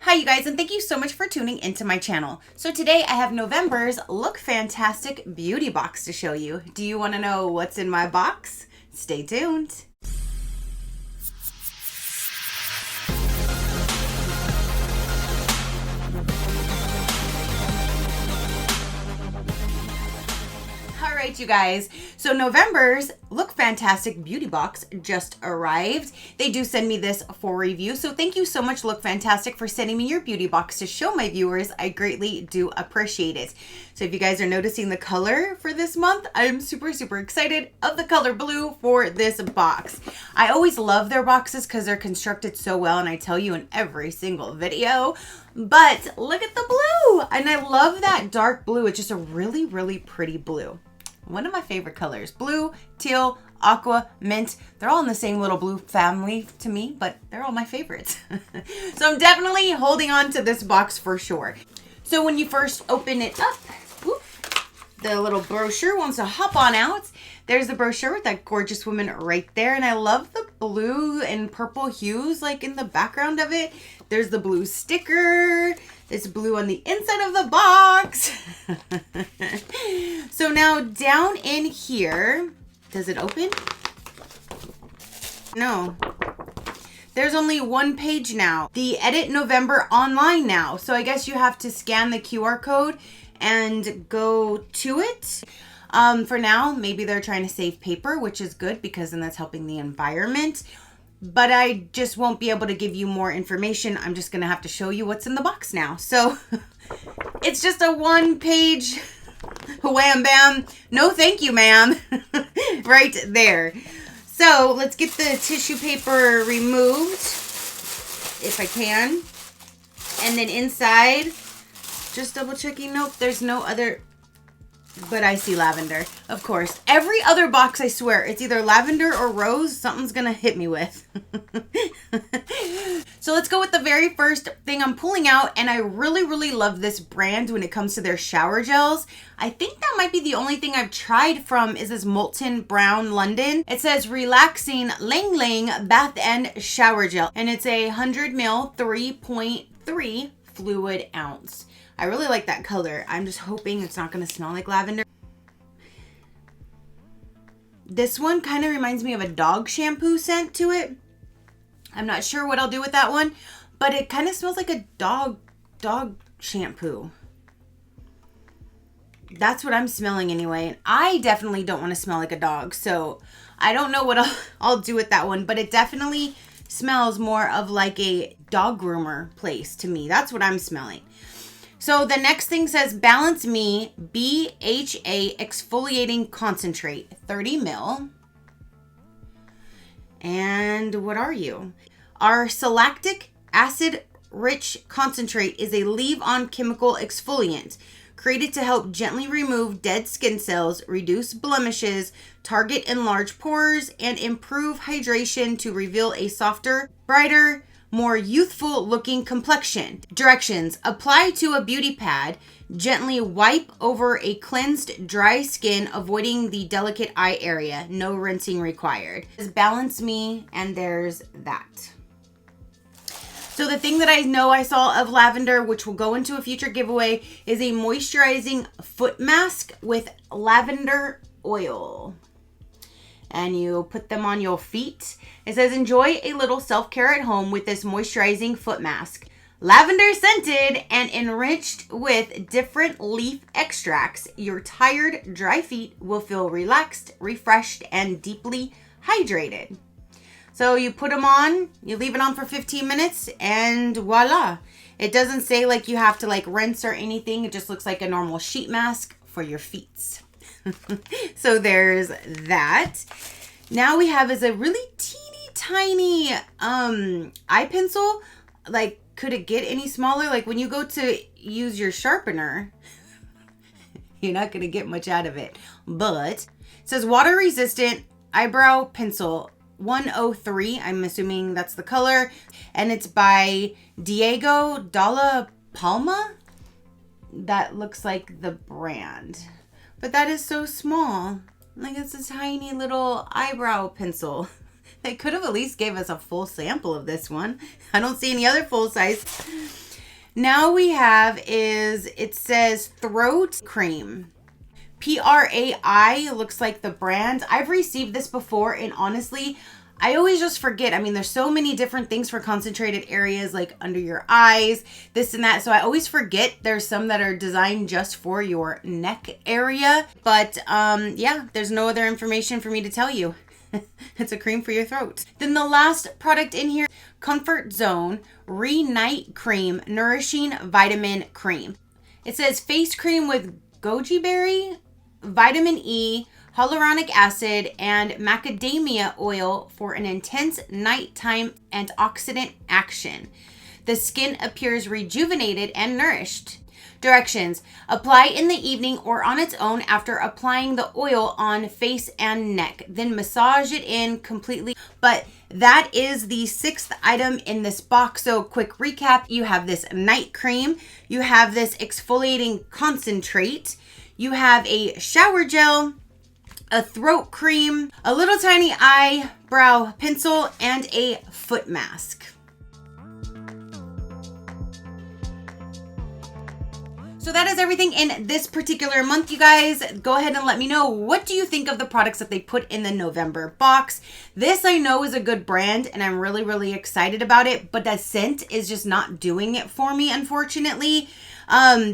Hi you guys, and thank you so much for tuning into my channel. So today I have November's Look Fantastic beauty box to show you. Do you want to know what's in my box? Stay tuned. Alright you guys, so November's Look Fantastic beauty box just arrived. They do send me this for review, so thank you so much Look Fantastic for sending me your beauty box to show my viewers. I greatly do appreciate it. So if you guys are noticing the color for this month, I'm super excited of the color blue for this box. I always love their boxes because they're constructed so well, and I tell you in every single video. But look at the blue, and I love that dark blue. It's just a really pretty blue. One of my favorite colors. Blue, teal, aqua, mint. They're all in the same little blue family to me, but they're all my favorites. So I'm definitely holding on to this box for sure. So when you first open it up, whoop, the little brochure wants to hop on out. There's the brochure with that gorgeous woman right there. And I love the blue and purple hues like in the background of it. There's the blue sticker. It's blue on the inside of the box. So now down in here, does it open? No. There's only one page now. The Edit November online now. So I guess you have to scan the QR code and go to it. For now, maybe they're trying to save paper, which is good because then that's helping the environment. But I just won't be able to give you more information. I'm just going to have to show you what's in the box now. So it's just a one-page wham bam. No thank you, ma'am. Right there. So let's get the tissue paper removed, if I can. And then inside, just double checking. Nope, there's no other... But I see lavender, of course. Every other box, I swear, it's either lavender or rose. Something's gonna hit me with. So let's go with the very first thing I'm pulling out. And I really love this brand when it comes to their shower gels. I think that might be the only thing I've tried from is this Molten Brown London. It says Relaxing Lang Lang Bath and Shower Gel. And it's a 100 ml 3.3 fluid ounce. I really like that color. I'm just hoping it's not going to smell like lavender. This one kind of reminds me of a dog shampoo scent to it. I'm not sure what I'll do with that one, but it kind of smells like a dog shampoo. That's what I'm smelling anyway. And I definitely don't want to smell like a dog, so I don't know what I'll do with that one, but it definitely smells more of like a dog groomer place to me. That's what I'm smelling. So the next thing says Balance Me BHA Exfoliating Concentrate, 30 ml. And what are you? Our Salactic Acid Rich Concentrate is a leave-on chemical exfoliant created to help gently remove dead skin cells, reduce blemishes, target enlarged pores, and improve hydration to reveal a softer, brighter, more youthful looking complexion. Directions: apply to a beauty pad, gently wipe over a cleansed dry skin, avoiding the delicate eye area. No rinsing required. It's Balance Me, and there's that. So the thing that I know I saw of lavender, which will go into a future giveaway, is a moisturizing foot mask with lavender oil. And you put them on your feet. It says, enjoy a little self-care at home with this moisturizing foot mask. Lavender scented and enriched with different leaf extracts, your tired, dry feet will feel relaxed, refreshed, and deeply hydrated. So you put them on, you leave it on for 15 minutes, and voila. It doesn't say like you have to like rinse or anything. It just looks like a normal sheet mask for your feet. So there's that. Now we have is a really teeny tiny eye pencil. Like, could it get any smaller? Like when you go to use your sharpener, you're not going to get much out of it. But it says water resistant eyebrow pencil 103. I'm assuming that's the color. And it's by Diego Dalla Palma. That looks like the brand. But that is so small. Like, it's a tiny little eyebrow pencil. They could have at least gave us a full sample of this one. I don't see any other full size. Now we have it says throat cream. PRAI looks like the brand. I've received this before, and honestly, I always just forget. I mean, there's so many different things for concentrated areas like under your eyes, this and that. So I always forget there's some that are designed just for your neck area. But yeah, there's no other information for me to tell you. It's a cream for your throat. Then the last product in here, Comfort Zone Re-Night Cream Nourishing Vitamin Cream. It says face cream with goji berry, vitamin E, hyaluronic acid, and macadamia oil for an intense nighttime antioxidant action. The skin appears rejuvenated and nourished. Directions: apply in the evening or on its own after applying the oil on face and neck. Then massage it in completely. But that is the 6th item in this box. So quick recap: you have this night cream, you have this exfoliating concentrate, you have a shower gel, a throat cream, a little tiny eyebrow pencil, and a foot mask. So that is everything in this particular month, you guys. Go ahead and let me know, what do you think of the products that they put in the November box? This I know is a good brand, and I'm really, really excited about it, but the scent is just not doing it for me, unfortunately.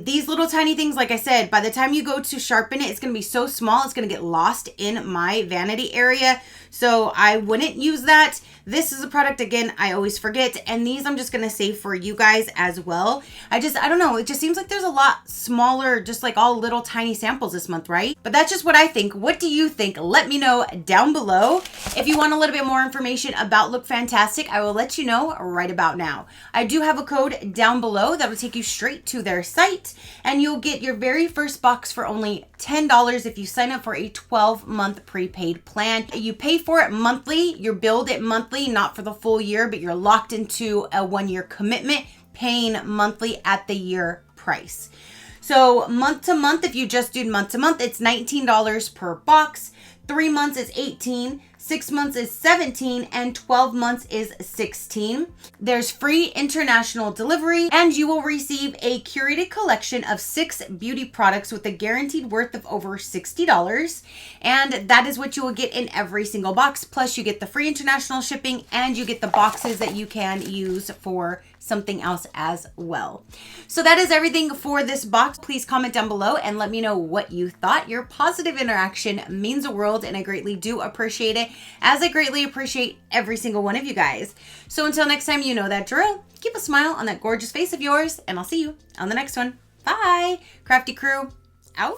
These little tiny things, like I said, by the time you go to sharpen it, it's going to be so small, it's going to get lost in my vanity area. So I wouldn't use that. This is a product, again, I always forget. And these I'm just going to save for you guys as well. I don't know. It just seems like there's a lot smaller, just like all little tiny samples this month, right? But that's just what I think. What do you think? Let me know down below. If you want a little bit more information about LookFantastic, I will let you know right about now. I do have a code down below that will take you straight to their site, and you'll get your very first box for only $10 if you sign up for a 12-month prepaid plan. You pay for it monthly, you're billed it monthly, not for the full year, but you're locked into a 1-year commitment, paying monthly at the year price. So month to month, if you just do month to month, it's $19 per box. 3 months is $18, 6 months is $17, and 12 months is $16. There's free international delivery, and you will receive a curated collection of 6 beauty products with a guaranteed worth of over $60. And that is what you will get in every single box. Plus you get the free international shipping, and you get the boxes that you can use for something else as well. So that is everything for this box. Please comment down below and let me know what you thought. Your positive interaction means the world, and I greatly do appreciate it, as I greatly appreciate every single one of you guys. So until next time, you know that drill. Keep a smile on that gorgeous face of yours, and I'll see you on the next one. Bye. Crafty crew, out.